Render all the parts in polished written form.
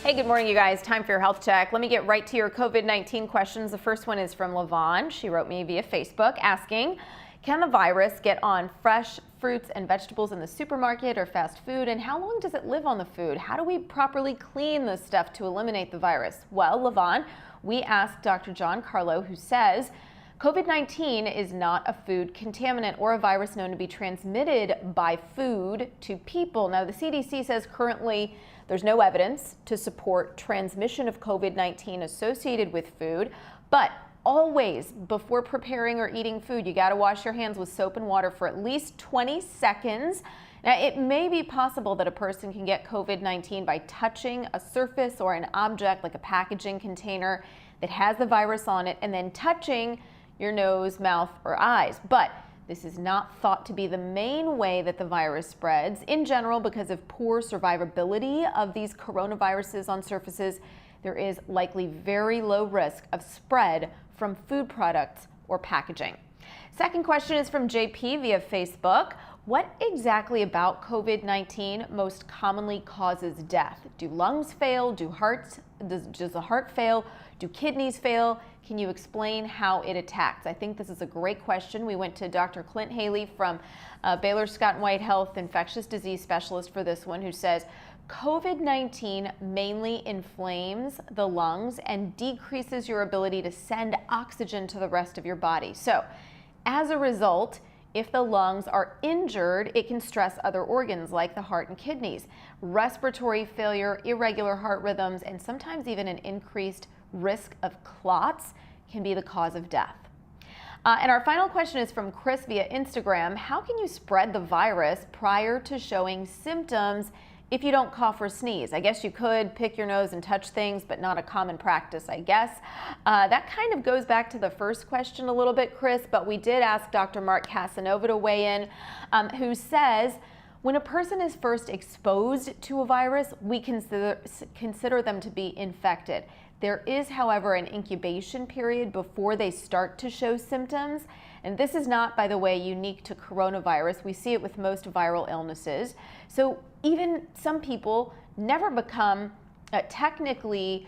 Hey, good morning, you guys. Time for your health check. Let me get right to your COVID-19 questions. The first one is from Lavon. She wrote me via Facebook asking, can the virus get on fresh fruits and vegetables in the supermarket or fast food? And how long does it live on the food? How do we properly clean this stuff to eliminate the virus? Well, Lavon, we asked Dr. John Carlo, who says COVID-19 is not a food contaminant or a virus known to be transmitted by food to people. Now, the CDC says currently there's no evidence to support transmission of COVID-19 associated with food, but always before preparing or eating food, you got to wash your hands with soap and water for at least 20 seconds. Now, it may be possible that a person can get COVID-19 by touching a surface or an object like a packaging container that has the virus on it and then touching your nose, mouth, or eyes. But this is not thought to be the main way that the virus spreads. In general, because of poor survivability of these coronaviruses on surfaces, there is likely very low risk of spread from food products or packaging. Second question is from JP via Facebook. What exactly about COVID-19 most commonly causes death? Do lungs fail? Does the heart fail? Do kidneys fail? Can you explain how it attacks? I think this is a great question. We went to Dr. Clint Haley from Baylor Scott & White Health, infectious disease specialist for this one, who says COVID-19 mainly inflames the lungs and decreases your ability to send oxygen to the rest of your body. So as a result, if the lungs are injured, it can stress other organs like the heart and kidneys. Respiratory failure, irregular heart rhythms, and sometimes even an increased risk of clots can be the cause of death. And our final question is from Chris via Instagram. How can you spread the virus prior to showing symptoms if you don't cough or sneeze? I guess you could pick your nose and touch things, but not a common practice, I guess. That kind of goes back to the first question a little bit, Chris, but we did ask Dr. Mark Casanova to weigh in, who says when a person is first exposed to a virus, we consider them to be infected. There is, however, an incubation period before they start to show symptoms. And this is not, by the way, unique to coronavirus. We see it with most viral illnesses. So even some people never become technically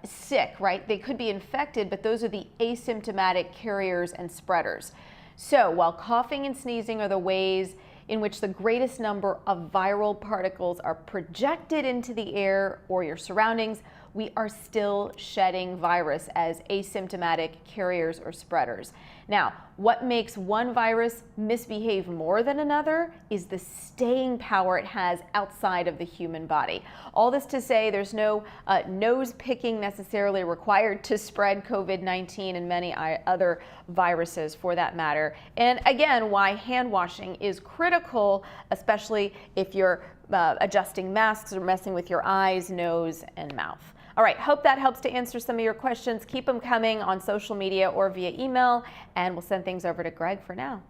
sick, right? They could be infected, but those are the asymptomatic carriers and spreaders. So while coughing and sneezing are the ways in which the greatest number of viral particles are projected into the air or your surroundings, we are still shedding virus as asymptomatic carriers or spreaders. Now, what makes one virus misbehave more than another is the staying power it has outside of the human body. All this to say there's no nose picking necessarily required to spread COVID-19 and many other viruses for that matter. And again, why hand washing is critical, especially if you're adjusting masks or messing with your eyes, nose, and mouth. All right, hope that helps to answer some of your questions. Keep them coming on social media or via email, and we'll send things over to Greg for now.